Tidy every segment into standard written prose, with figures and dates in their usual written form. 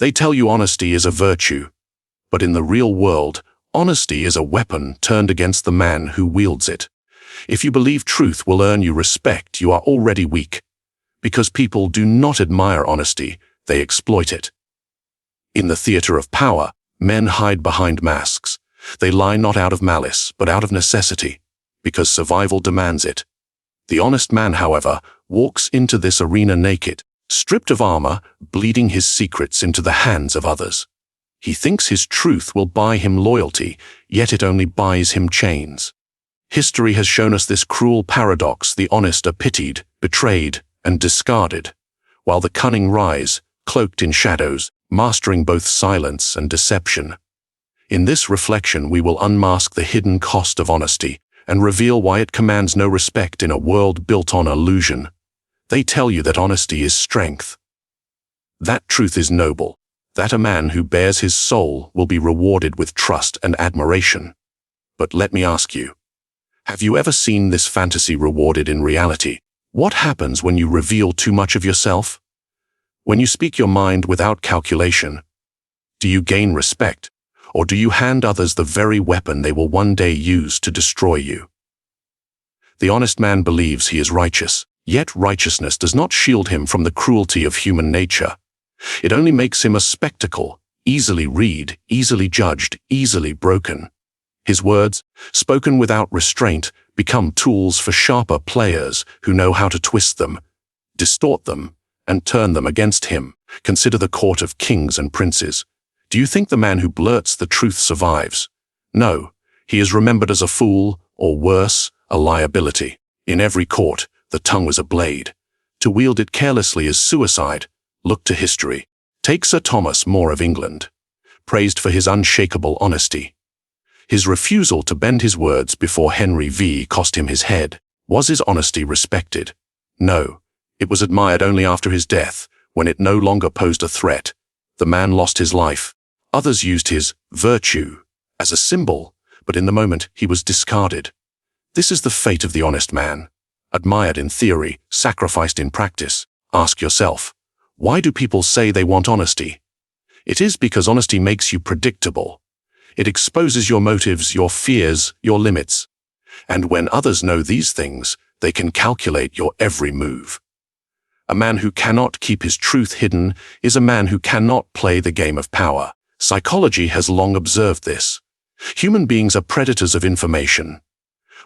They tell you honesty is a virtue, but in the real world, honesty is a weapon turned against the man who wields it. If you believe truth will earn you respect, you are already weak. Because people do not admire honesty, they exploit it. In the theater of power, men hide behind masks. They lie not out of malice, but out of necessity, because survival demands it. The honest man, however, walks into this arena naked, stripped of armor, bleeding his secrets into the hands of others. He thinks his truth will buy him loyalty, yet it only buys him chains. History has shown us this cruel paradox: the honest are pitied, betrayed, and discarded, while the cunning rise, cloaked in shadows, mastering both silence and deception. In this reflection, we will unmask the hidden cost of honesty and reveal why it commands no respect in a world built on illusion. They tell you that honesty is strength. That truth is noble, that a man who bears his soul will be rewarded with trust and admiration. But let me ask you, have you ever seen this fantasy rewarded in reality? What happens when you reveal too much of yourself? When you speak your mind without calculation, do you gain respect, or do you hand others the very weapon they will one day use to destroy you? The honest man believes he is righteous, yet righteousness does not shield him from the cruelty of human nature. It only makes him a spectacle, easily read, easily judged, easily broken. His words, spoken without restraint, become tools for sharper players who know how to twist them, distort them, and turn them against him. Consider the court of kings and princes. Do you think the man who blurts the truth survives? No, he is remembered as a fool, or worse, a liability. In every court, the tongue was a blade. To wield it carelessly is suicide. Look to history. Take Sir Thomas More of England, praised for his unshakable honesty. His refusal to bend his words before Henry V cost him his head. Was his honesty respected? No, it was admired only after his death, when it no longer posed a threat. The man lost his life. Others used his virtue as a symbol, but in the moment he was discarded. This is the fate of the honest man. Admired in theory, sacrificed in practice. Ask yourself, why do people say they want honesty? It is because honesty makes you predictable. It exposes your motives, your fears, your limits. And when others know these things, they can calculate your every move. A man who cannot keep his truth hidden is a man who cannot play the game of power. Psychology has long observed this. Human beings are predators of information.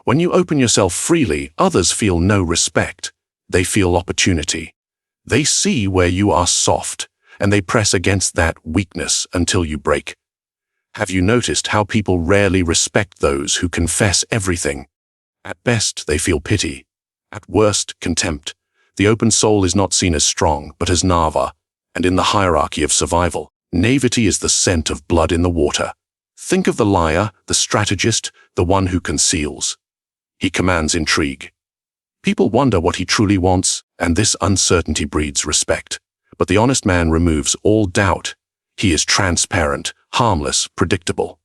When you open yourself freely, others feel no respect. They feel opportunity. They see where you are soft, and they press against that weakness until you break. Have you noticed how people rarely respect those who confess everything? At best, they feel pity. At worst, contempt. The open soul is not seen as strong, but as Nava, and in the hierarchy of survival, naivety is the scent of blood in the water. Think of the liar, the strategist, the one who conceals. He commands intrigue. People wonder what he truly wants, and this uncertainty breeds respect. But the honest man removes all doubt. He is transparent, harmless, predictable.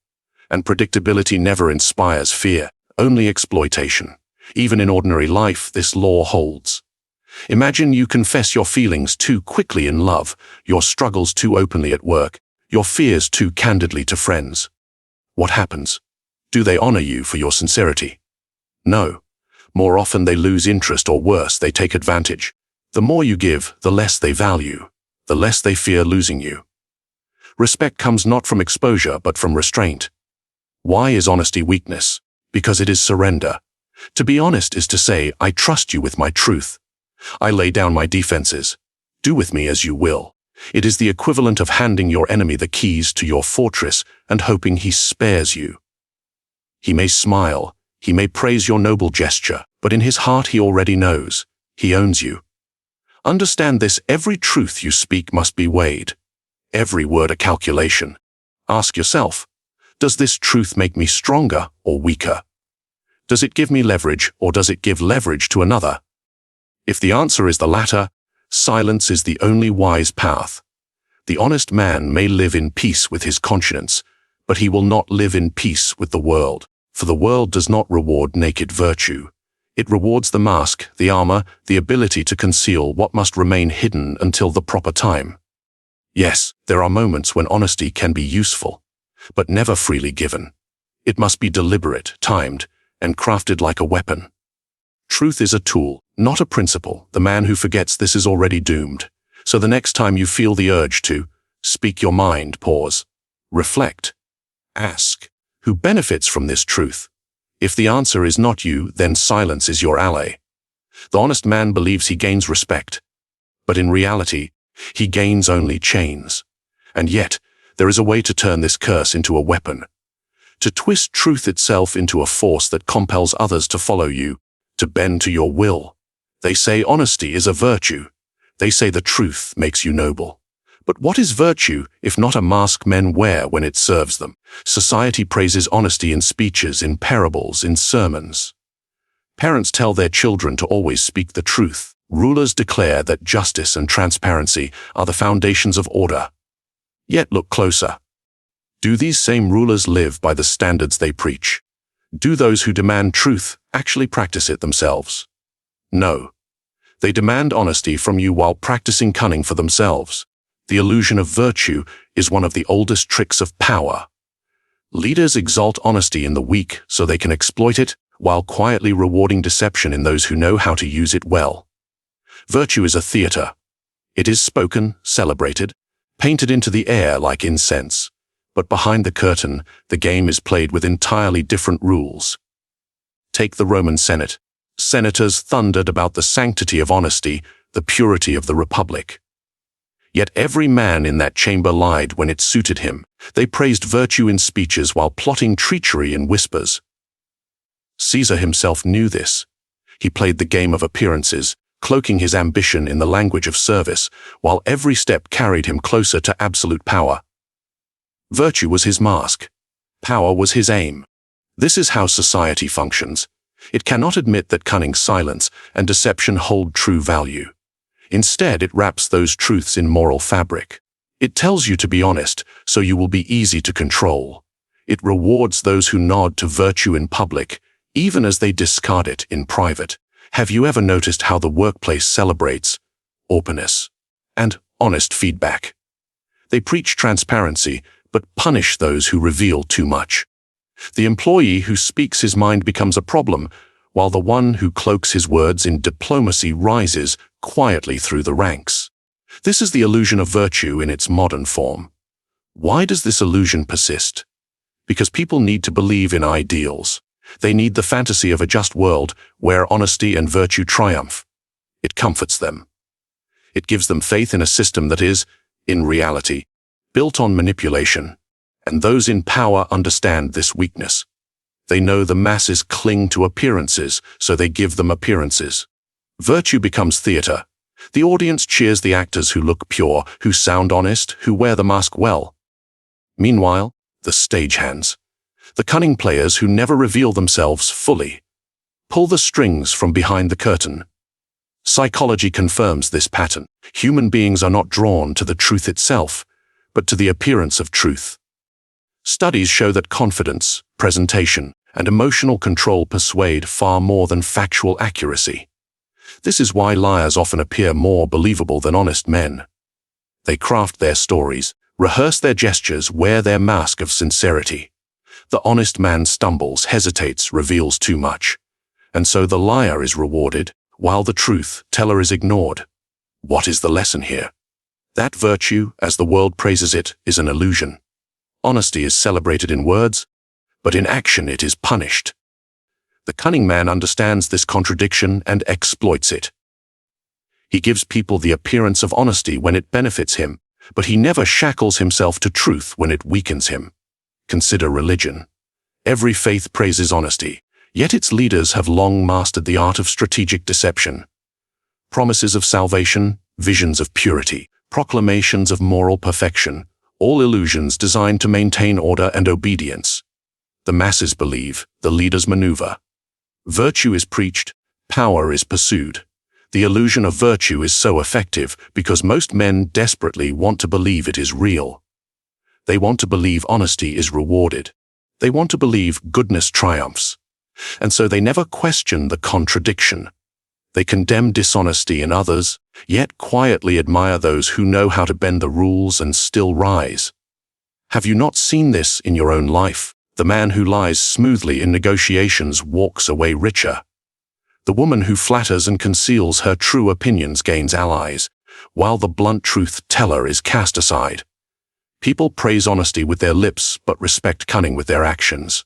And predictability never inspires fear, only exploitation. Even in ordinary life, this law holds. Imagine you confess your feelings too quickly in love, your struggles too openly at work, your fears too candidly to friends. What happens? Do they honor you for your sincerity? No. More often they lose interest, or worse, they take advantage. The more you give, the less they value, the less they fear losing you. Respect comes not from exposure, but from restraint. Why is honesty weakness? Because it is surrender. To be honest is to say, I trust you with my truth. I lay down my defenses. Do with me as you will. It is the equivalent of handing your enemy the keys to your fortress and hoping he spares you. He may smile, he may praise your noble gesture, but in his heart he already knows. He owns you. Understand this: every truth you speak must be weighed. Every word a calculation. Ask yourself, does this truth make me stronger or weaker? Does it give me leverage, or does it give leverage to another? If the answer is the latter, silence is the only wise path. The honest man may live in peace with his conscience, but he will not live in peace with the world, for the world does not reward naked virtue. It rewards the mask, the armor, the ability to conceal what must remain hidden until the proper time. Yes, there are moments when honesty can be useful, but never freely given. It must be deliberate, timed, and crafted like a weapon. Truth is a tool, not a principle. The man who forgets this is already doomed. So the next time you feel the urge to speak your mind, pause, reflect, ask, who benefits from this truth? If the answer is not you, then silence is your ally. The honest man believes he gains respect, but in reality, he gains only chains. And yet, there is a way to turn this curse into a weapon, to twist truth itself into a force that compels others to follow you, to bend to your will. They say honesty is a virtue. They say the truth makes you noble. But what is virtue if not a mask men wear when it serves them? Society praises honesty in speeches, in parables, in sermons. Parents tell their children to always speak the truth. Rulers declare that justice and transparency are the foundations of order. Yet look closer. Do these same rulers live by the standards they preach? Do those who demand truth actually practice it themselves? No. They demand honesty from you while practicing cunning for themselves. The illusion of virtue is one of the oldest tricks of power. Leaders exalt honesty in the weak so they can exploit it, while quietly rewarding deception in those who know how to use it well. Virtue is a theater. It is spoken, celebrated, painted into the air like incense. But behind the curtain, the game is played with entirely different rules. Take the Roman Senate. Senators thundered about the sanctity of honesty, the purity of the republic. Yet every man in that chamber lied when it suited him. They praised virtue in speeches while plotting treachery in whispers. Caesar himself knew this. He played the game of appearances, cloaking his ambition in the language of service, while every step carried him closer to absolute power. Virtue was his mask. Power was his aim. This is how society functions. It cannot admit that cunning, silence, and deception hold true value. Instead, it wraps those truths in moral fabric. It tells you to be honest, so you will be easy to control. It rewards those who nod to virtue in public, even as they discard it in private. Have you ever noticed how the workplace celebrates openness and honest feedback? They preach transparency, but punish those who reveal too much. The employee who speaks his mind becomes a problem, while the one who cloaks his words in diplomacy rises quietly through the ranks. This is the illusion of virtue in its modern form. Why does this illusion persist? Because people need to believe in ideals. They need the fantasy of a just world where honesty and virtue triumph. It comforts them. It gives them faith in a system that is, in reality, built on manipulation. And those in power understand this weakness. They know the masses cling to appearances, so they give them appearances. Virtue becomes theater. The audience cheers the actors who look pure, who sound honest, who wear the mask well. Meanwhile, the stagehands, the cunning players who never reveal themselves fully, pull the strings from behind the curtain. Psychology confirms this pattern. Human beings are not drawn to the truth itself, but to the appearance of truth. Studies show that confidence, presentation, and emotional control persuade far more than factual accuracy. This is why liars often appear more believable than honest men. They craft their stories, rehearse their gestures, wear their mask of sincerity. The honest man stumbles, hesitates, reveals too much. And so the liar is rewarded, while the truth teller is ignored. What is the lesson here? That virtue, as the world praises it, is an illusion. Honesty is celebrated in words, but in action it is punished. The cunning man understands this contradiction and exploits it. He gives people the appearance of honesty when it benefits him, but he never shackles himself to truth when it weakens him. Consider religion. Every faith praises honesty, yet its leaders have long mastered the art of strategic deception. Promises of salvation, visions of purity, proclamations of moral perfection, all illusions designed to maintain order and obedience. The masses believe, the leaders maneuver. Virtue is preached, power is pursued. The illusion of virtue is so effective because most men desperately want to believe it is real. They want to believe honesty is rewarded. They want to believe goodness triumphs. And so they never question the contradiction. They condemn dishonesty in others, yet quietly admire those who know how to bend the rules and still rise. Have you not seen this in your own life? The man who lies smoothly in negotiations walks away richer. The woman who flatters and conceals her true opinions gains allies, while the blunt truth teller is cast aside. People praise honesty with their lips but respect cunning with their actions.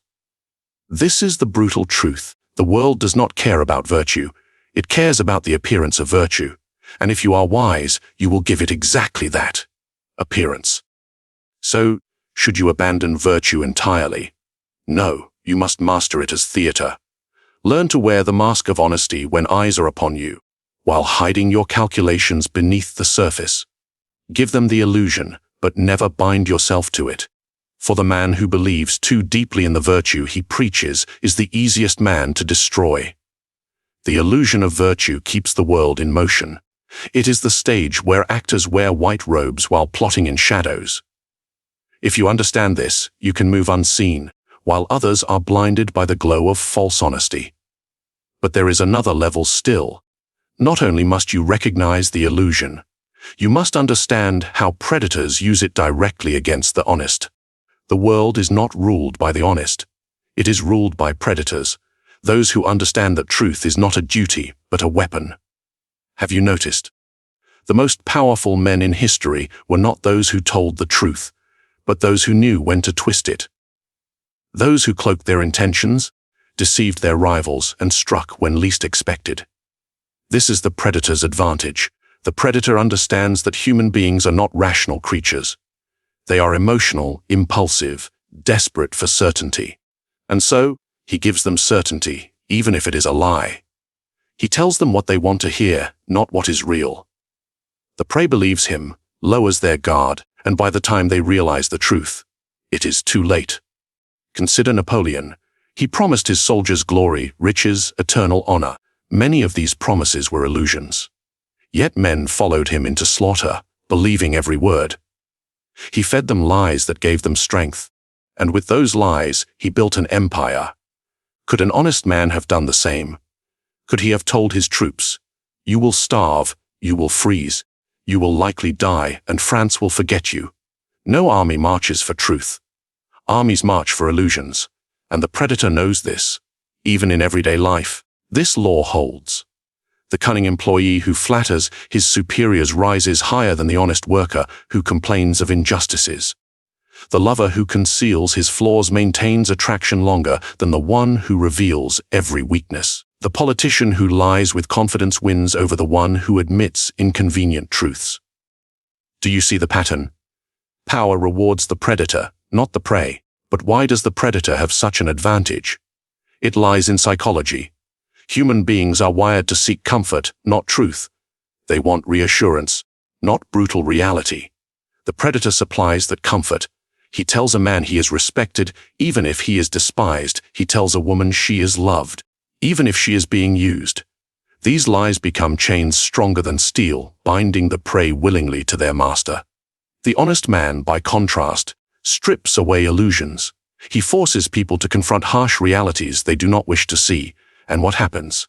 This is the brutal truth. The world does not care about virtue. It cares about the appearance of virtue. And if you are wise, you will give it exactly that appearance. So, should you abandon virtue entirely? No, you must master it as theater. Learn to wear the mask of honesty when eyes are upon you, while hiding your calculations beneath the surface. Give them the illusion, but never bind yourself to it. For the man who believes too deeply in the virtue he preaches is the easiest man to destroy. The illusion of virtue keeps the world in motion. It is the stage where actors wear white robes while plotting in shadows. If you understand this, you can move unseen, while others are blinded by the glow of false honesty. But there is another level still. Not only must you recognize the illusion, you must understand how predators use it directly against the honest. The world is not ruled by the honest. It is ruled by predators, those who understand that truth is not a duty, but a weapon. Have you noticed? The most powerful men in history were not those who told the truth, but those who knew when to twist it. Those who cloaked their intentions, deceived their rivals, and struck when least expected. This is the predator's advantage. The predator understands that human beings are not rational creatures. They are emotional, impulsive, desperate for certainty. And so, he gives them certainty, even if it is a lie. He tells them what they want to hear, not what is real. The prey believes him, lowers their guard, and by the time they realize the truth, it is too late. Consider Napoleon. He promised his soldiers glory, riches, eternal honor. Many of these promises were illusions. Yet men followed him into slaughter, believing every word. He fed them lies that gave them strength, and with those lies, he built an empire. Could an honest man have done the same? Could he have told his troops, "You will starve, you will freeze, you will likely die, and France will forget you"? No army marches for truth. Armies march for illusions, and the predator knows this. Even in everyday life, this law holds. The cunning employee who flatters his superiors rises higher than the honest worker who complains of injustices. The lover who conceals his flaws maintains attraction longer than the one who reveals every weakness. The politician who lies with confidence wins over the one who admits inconvenient truths. Do you see the pattern? Power rewards the predator, not the prey. But why does the predator have such an advantage? It lies in psychology. Human beings are wired to seek comfort, not truth. They want reassurance, not brutal reality. The predator supplies that comfort. He tells a man he is respected, even if he is despised. He tells a woman she is loved, even if she is being used. These lies become chains stronger than steel, binding the prey willingly to their master. The honest man, by contrast, strips away illusions. He forces people to confront harsh realities they do not wish to see, and what happens?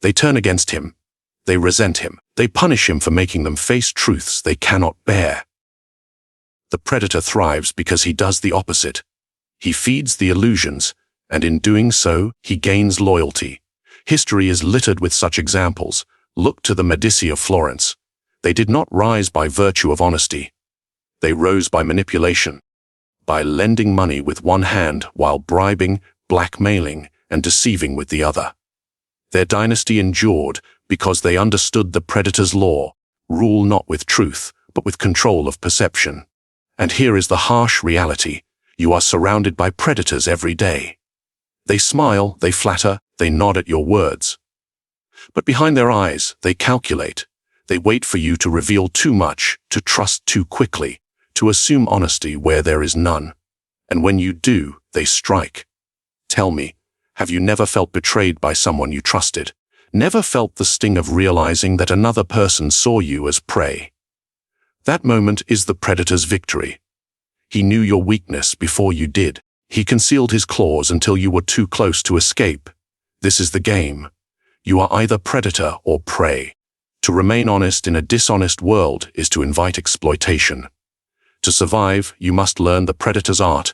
They turn against him. They resent him. They punish him for making them face truths they cannot bear. The predator thrives because he does the opposite. He feeds the illusions, and in doing so, he gains loyalty. History is littered with such examples. Look to the Medici of Florence. They did not rise by virtue of honesty. They rose by manipulation, by lending money with one hand while bribing, blackmailing, and deceiving with the other. Their dynasty endured because they understood the predator's law: rule not with truth, but with control of perception. And here is the harsh reality: you are surrounded by predators every day. They smile, they flatter, they nod at your words. But behind their eyes, they calculate. They wait for you to reveal too much, to trust too quickly, to assume honesty where there is none. And when you do, they strike. Tell me, have you never felt betrayed by someone you trusted? Never felt the sting of realizing that another person saw you as prey? That moment is the predator's victory. He knew your weakness before you did. He concealed his claws until you were too close to escape. This is the game. You are either predator or prey. To remain honest in a dishonest world is to invite exploitation. To survive, you must learn the predator's art,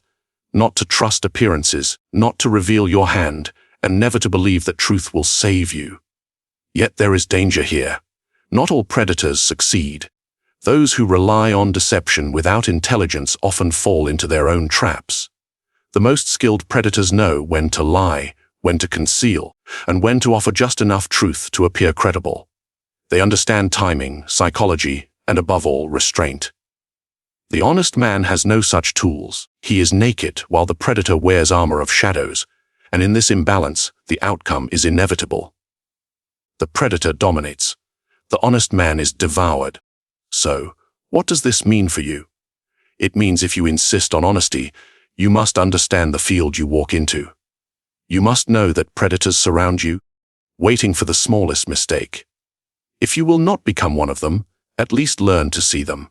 not to trust appearances, not to reveal your hand, and never to believe that truth will save you. Yet there is danger here. Not all predators succeed. Those who rely on deception without intelligence often fall into their own traps. The most skilled predators know when to lie, when to conceal, and when to offer just enough truth to appear credible. They understand timing, psychology, and above all, restraint. The honest man has no such tools. He is naked while the predator wears armor of shadows, and in this imbalance, the outcome is inevitable. The predator dominates. The honest man is devoured. So, what does this mean for you? It means if you insist on honesty, you must understand the field you walk into. You must know that predators surround you, waiting for the smallest mistake. If you will not become one of them, at least learn to see them.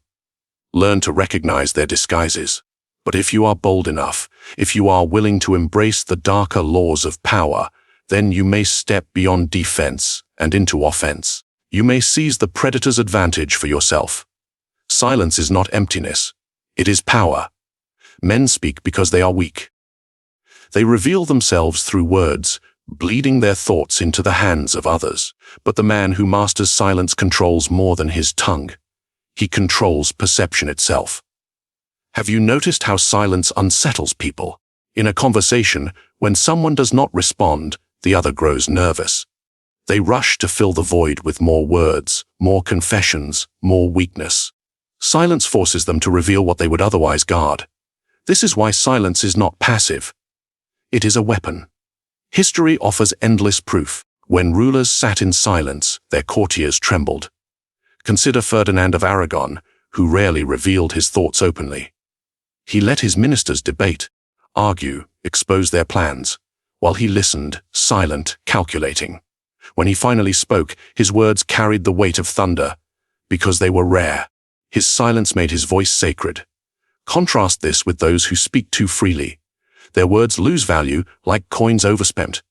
Learn to recognize their disguises. But if you are bold enough, if you are willing to embrace the darker laws of power, then you may step beyond defense and into offense. You may seize the predator's advantage for yourself. Silence is not emptiness. It is power. Men speak because they are weak. They reveal themselves through words, bleeding their thoughts into the hands of others. But the man who masters silence controls more than his tongue. He controls perception itself. Have you noticed how silence unsettles people? In a conversation, when someone does not respond, the other grows nervous. They rush to fill the void with more words, more confessions, more weakness. Silence forces them to reveal what they would otherwise guard. This is why silence is not passive. It is a weapon. History offers endless proof. When rulers sat in silence, their courtiers trembled. Consider Ferdinand of Aragon, who rarely revealed his thoughts openly. He let his ministers debate, argue, expose their plans, while he listened, silent, calculating. When he finally spoke, his words carried the weight of thunder, because they were rare. His silence made his voice sacred. Contrast this with those who speak too freely. Their words lose value like coins overspent.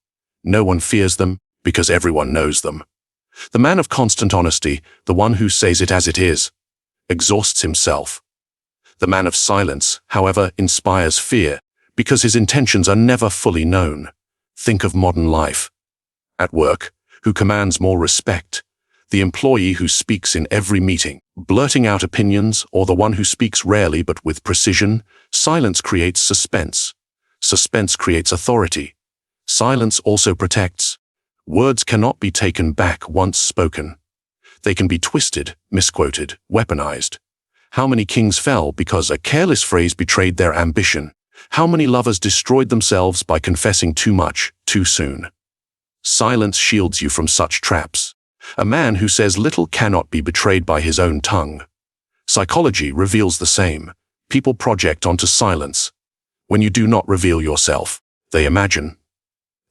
No one fears them because everyone knows them. The man of constant honesty, the one who says it as it is, exhausts himself. The man of silence, however, inspires fear because his intentions are never fully known. Think of modern life. At work, who commands more respect? The employee who speaks in every meeting, blurting out opinions, or the one who speaks rarely but with precision? Silence creates suspense. Suspense creates authority. Silence also protects. Words cannot be taken back once spoken. They can be twisted, misquoted, weaponized. How many kings fell because a careless phrase betrayed their ambition? How many lovers destroyed themselves by confessing too much, too soon? Silence shields you from such traps. A man who says little cannot be betrayed by his own tongue. Psychology reveals the same. People project onto silence. When you do not reveal yourself, they imagine.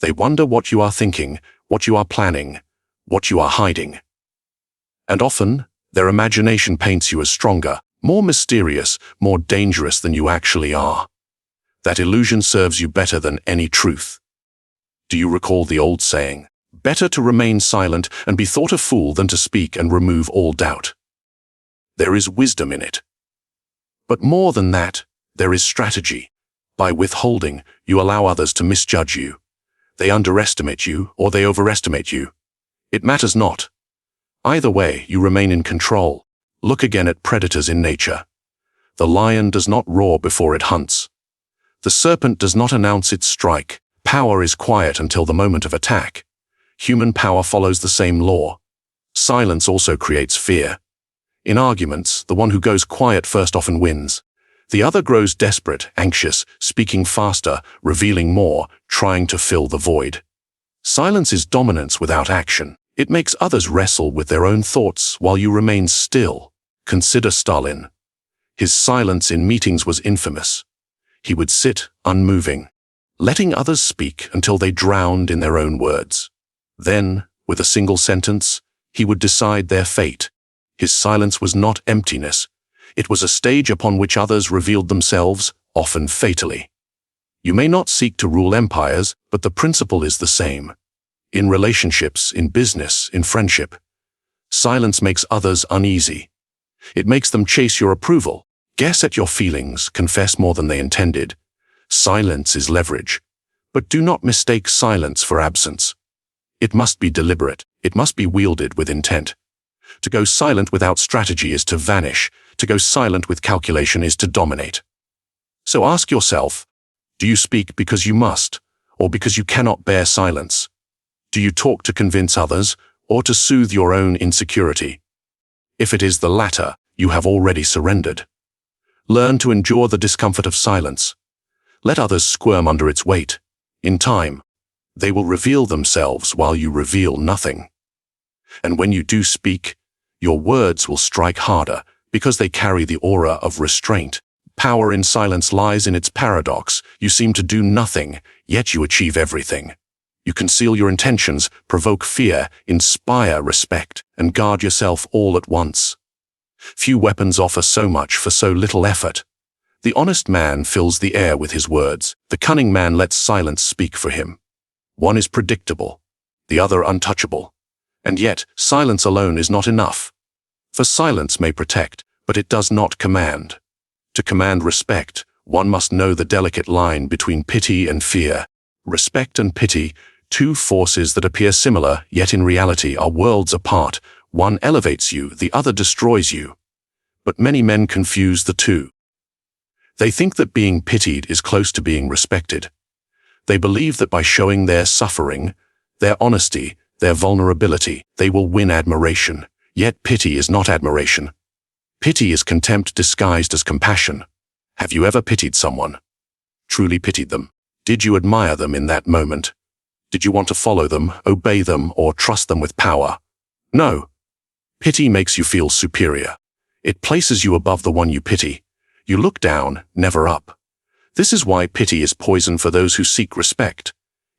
They wonder what you are thinking, what you are planning, what you are hiding. And often, their imagination paints you as stronger, more mysterious, more dangerous than you actually are. That illusion serves you better than any truth. Do you recall the old saying, "Better to remain silent and be thought a fool than to speak and remove all doubt"? There is wisdom in it. But more than that, there is strategy. By withholding, you allow others to misjudge you. They underestimate you or they overestimate you. It matters not. Either way, you remain in control. Look again at predators in nature. The lion does not roar before it hunts. The serpent does not announce its strike. Power is quiet until the moment of attack. Human power follows the same law. Silence also creates fear. In arguments, the one who goes quiet first often wins. The other grows desperate, anxious, speaking faster, revealing more, trying to fill the void. Silence is dominance without action. It makes others wrestle with their own thoughts while you remain still. Consider Stalin. His silence in meetings was infamous. He would sit, unmoving, letting others speak until they drowned in their own words. Then, with a single sentence, he would decide their fate. His silence was not emptiness. It was a stage upon which others revealed themselves, often fatally. You may not seek to rule empires, but the principle is the same. In relationships, in business, in friendship. Silence makes others uneasy. It makes them chase your approval, guess at your feelings, confess more than they intended. Silence is leverage. But do not mistake silence for absence. It must be deliberate. It must be wielded with intent. To go silent without strategy is to vanish. To go silent with calculation is to dominate. So ask yourself, do you speak because you must, or because you cannot bear silence? Do you talk to convince others, or to soothe your own insecurity? If it is the latter, you have already surrendered. Learn to endure the discomfort of silence. Let others squirm under its weight. In time, they will reveal themselves while you reveal nothing. And when you do speak, your words will strike harder because they carry the aura of restraint. Power in silence lies in its paradox. You seem to do nothing, yet you achieve everything. You conceal your intentions, provoke fear, inspire respect, and guard yourself all at once. Few weapons offer so much for so little effort. The honest man fills the air with his words. The cunning man lets silence speak for him. One is predictable, the other untouchable. And yet, silence alone is not enough. For silence may protect, but it does not command. To command respect, one must know the delicate line between pity and fear. Respect and pity, two forces that appear similar, yet in reality are worlds apart. One elevates you, the other destroys you. But many men confuse the two. They think that being pitied is close to being respected. They believe that by showing their suffering, their honesty, their vulnerability, they will win admiration. Yet pity is not admiration. Pity is contempt disguised as compassion. Have you ever pitied someone? Truly pitied them? Did you admire them in that moment? Did you want to follow them, obey them, or trust them with power? No. Pity makes you feel superior. It places you above the one you pity. You look down, never up. This is why pity is poison for those who seek respect.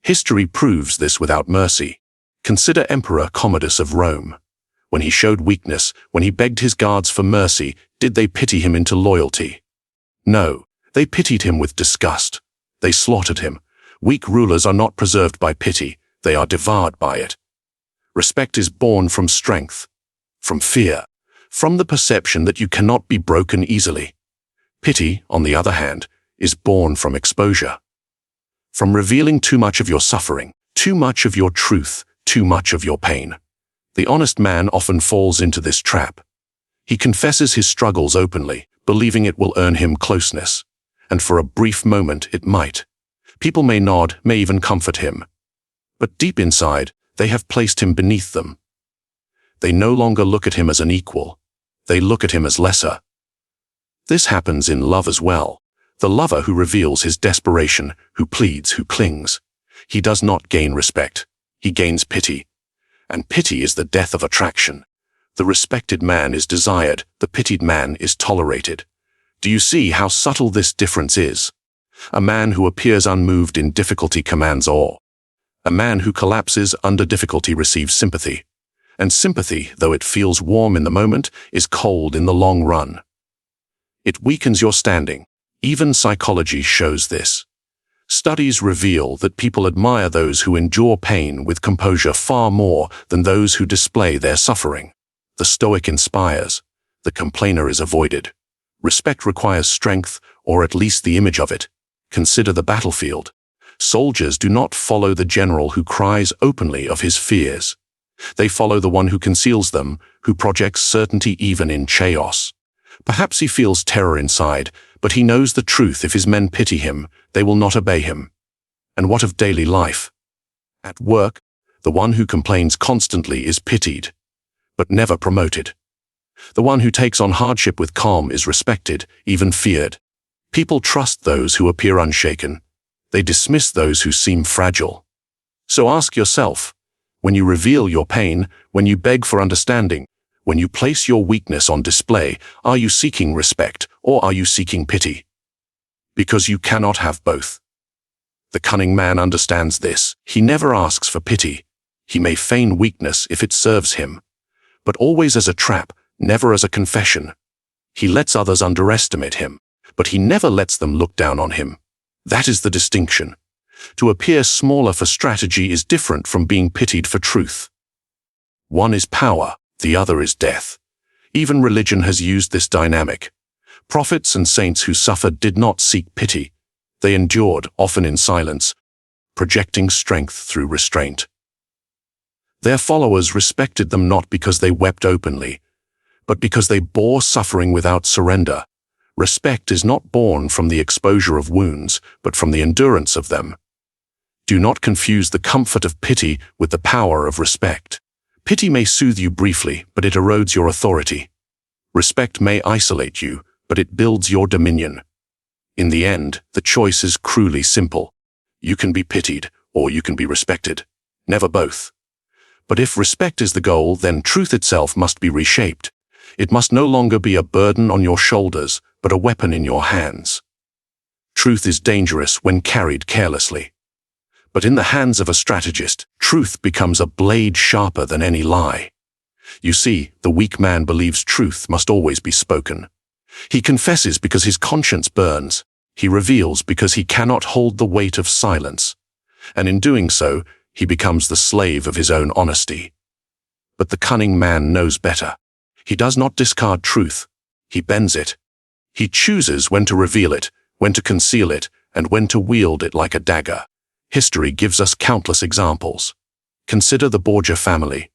History proves this without mercy. Consider Emperor Commodus of Rome. When he showed weakness, when he begged his guards for mercy, did they pity him into loyalty? No, they pitied him with disgust. They slaughtered him. Weak rulers are not preserved by pity, they are devoured by it. Respect is born from strength, from fear, from the perception that you cannot be broken easily. Pity, on the other hand, is born from exposure. From revealing too much of your suffering, too much of your truth, too much of your pain. The honest man often falls into this trap. He confesses his struggles openly, believing it will earn him closeness. And for a brief moment it might. People may nod, may even comfort him. But deep inside, they have placed him beneath them. They no longer look at him as an equal. They look at him as lesser. This happens in love as well. The lover who reveals his desperation, who pleads, who clings. He does not gain respect. He gains pity. And pity is the death of attraction. The respected man is desired, the pitied man is tolerated. Do you see how subtle this difference is? A man who appears unmoved in difficulty commands awe. A man who collapses under difficulty receives sympathy. And sympathy, though it feels warm in the moment, is cold in the long run. It weakens your standing. Even psychology shows this. Studies reveal that people admire those who endure pain with composure far more than those who display their suffering. The stoic inspires. The complainer is avoided. Respect requires strength, or at least the image of it. Consider the battlefield. Soldiers do not follow the general who cries openly of his fears. They follow the one who conceals them, who projects certainty even in chaos. Perhaps he feels terror inside, but he knows the truth. If his men pity him, they will not obey him. And what of daily life? At work, the one who complains constantly is pitied, but never promoted. The one who takes on hardship with calm is respected, even feared. People trust those who appear unshaken. They dismiss those who seem fragile. So ask yourself, when you reveal your pain, when you beg for understanding, when you place your weakness on display, are you seeking respect or are you seeking pity? Because you cannot have both. The cunning man understands this. He never asks for pity. He may feign weakness if it serves him, but always as a trap, never as a confession. He lets others underestimate him, but he never lets them look down on him. That is the distinction. To appear smaller for strategy is different from being pitied for truth. One is power, the other is death. Even religion has used this dynamic. Prophets and saints who suffered did not seek pity. They endured, often in silence, projecting strength through restraint. Their followers respected them not because they wept openly, but because they bore suffering without surrender. Respect is not born from the exposure of wounds, but from the endurance of them. Do not confuse the comfort of pity with the power of respect. Pity may soothe you briefly, but it erodes your authority. Respect may isolate you, but it builds your dominion. In the end, the choice is cruelly simple. You can be pitied, or you can be respected. Never both. But if respect is the goal, then truth itself must be reshaped. It must no longer be a burden on your shoulders, but a weapon in your hands. Truth is dangerous when carried carelessly. But in the hands of a strategist, truth becomes a blade sharper than any lie. You see, the weak man believes truth must always be spoken. He confesses because his conscience burns. He reveals because he cannot hold the weight of silence. And in doing so, he becomes the slave of his own honesty. But the cunning man knows better. He does not discard truth. He bends it. He chooses when to reveal it, when to conceal it, and when to wield it like a dagger. History gives us countless examples. Consider the Borgia family.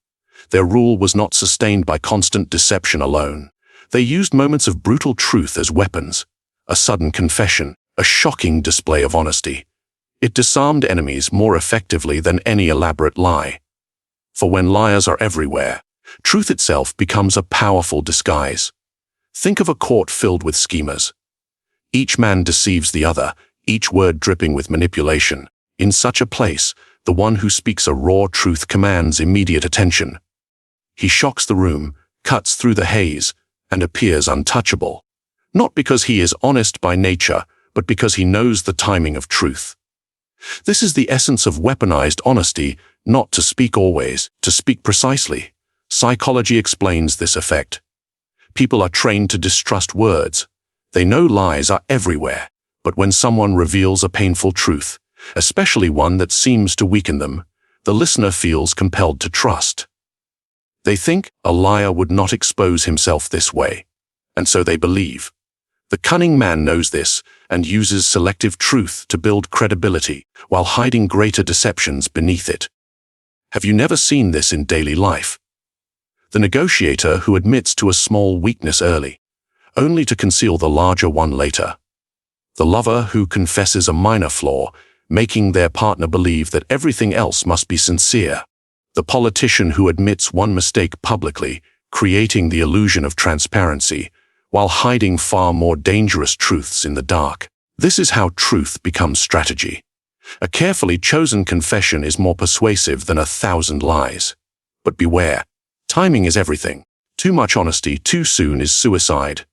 Their rule was not sustained by constant deception alone. They used moments of brutal truth as weapons, a sudden confession, a shocking display of honesty. It disarmed enemies more effectively than any elaborate lie. For when liars are everywhere, truth itself becomes a powerful disguise. Think of a court filled with schemers. Each man deceives the other, each word dripping with manipulation. In such a place, the one who speaks a raw truth commands immediate attention. He shocks the room, cuts through the haze, and appears untouchable. Not because he is honest by nature, but because he knows the timing of truth. This is the essence of weaponized honesty, not to speak always, to speak precisely. Psychology explains this effect. People are trained to distrust words. They know lies are everywhere, but when someone reveals a painful truth, especially one that seems to weaken them, the listener feels compelled to trust. They think a liar would not expose himself this way, and so they believe. The cunning man knows this and uses selective truth to build credibility while hiding greater deceptions beneath it. Have you never seen this in daily life? The negotiator who admits to a small weakness early, only to conceal the larger one later. The lover who confesses a minor flaw, making their partner believe that everything else must be sincere. The politician who admits one mistake publicly, creating the illusion of transparency, while hiding far more dangerous truths in the dark. This is how truth becomes strategy. A carefully chosen confession is more persuasive than 1,000 lies. But beware, timing is everything. Too much honesty too soon is suicide.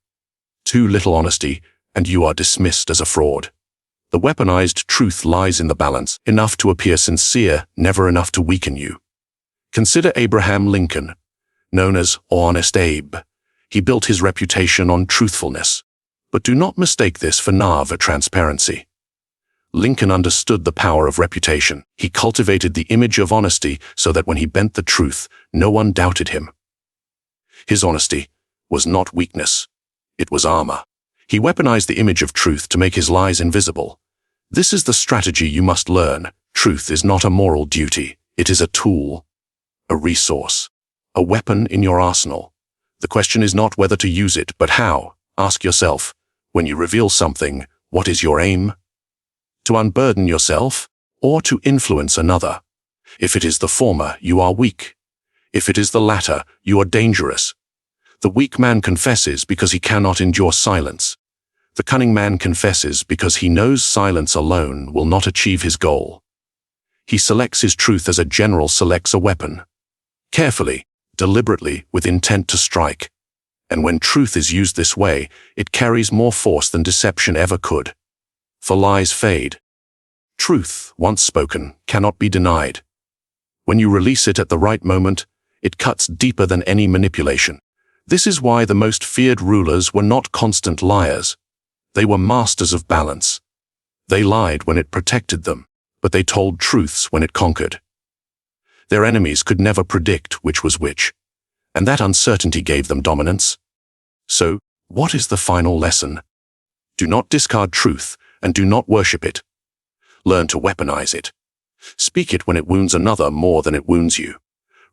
Too little honesty, and you are dismissed as a fraud. The weaponized truth lies in the balance, enough to appear sincere, never enough to weaken you. Consider Abraham Lincoln, known as Honest Abe. He built his reputation on truthfulness. But do not mistake this for naïve or transparency. Lincoln understood the power of reputation. He cultivated the image of honesty so that when he bent the truth, no one doubted him. His honesty was not weakness. It was armor. He weaponized the image of truth to make his lies invisible. This is the strategy you must learn. Truth is not a moral duty. It is a tool, a resource, a weapon in your arsenal. The question is not whether to use it, but how. Ask yourself, when you reveal something, what is your aim? To unburden yourself, or to influence another? If it is the former, you are weak. If it is the latter, you are dangerous. The weak man confesses because he cannot endure silence. The cunning man confesses because he knows silence alone will not achieve his goal. He selects his truth as a general selects a weapon. Carefully, deliberately, with intent to strike. And when truth is used this way, it carries more force than deception ever could. For lies fade. Truth, once spoken, cannot be denied. When you release it at the right moment, it cuts deeper than any manipulation. This is why the most feared rulers were not constant liars. They were masters of balance. They lied when it protected them, but they told truths when it conquered. Their enemies could never predict which was which, and that uncertainty gave them dominance. So, what is the final lesson? Do not discard truth, and do not worship it. Learn to weaponize it. Speak it when it wounds another more than it wounds you.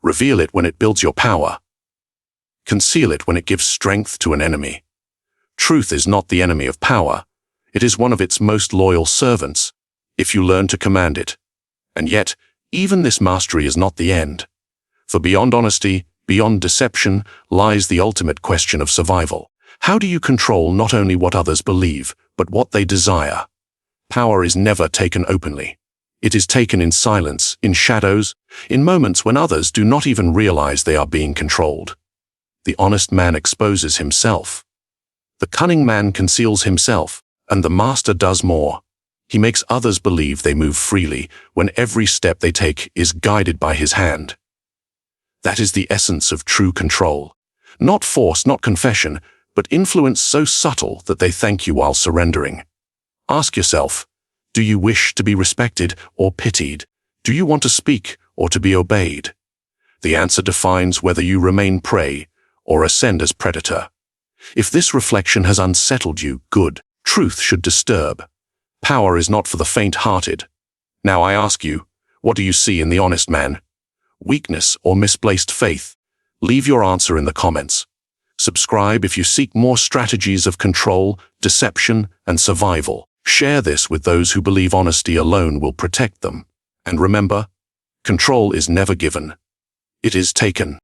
Reveal it when it builds your power. Conceal it when it gives strength to an enemy. Truth is not the enemy of power. It is one of its most loyal servants, if you learn to command it. And yet, even this mastery is not the end. For beyond honesty, beyond deception, lies the ultimate question of survival. How do you control not only what others believe, but what they desire? Power is never taken openly. It is taken in silence, in shadows, in moments when others do not even realize they are being controlled. The honest man exposes himself. The cunning man conceals himself, and the master does more. He makes others believe they move freely when every step they take is guided by his hand. That is the essence of true control. Not force, not confession, but influence so subtle that they thank you while surrendering. Ask yourself, do you wish to be respected or pitied? Do you want to speak or to be obeyed? The answer defines whether you remain prey or ascend as predator. If this reflection has unsettled you, good. Truth should disturb. Power is not for the faint-hearted. Now I ask you, what do you see in the honest man? Weakness or misplaced faith? Leave your answer in the comments. Subscribe if you seek more strategies of control, deception, and survival. Share this with those who believe honesty alone will protect them. And remember, control is never given. It is taken.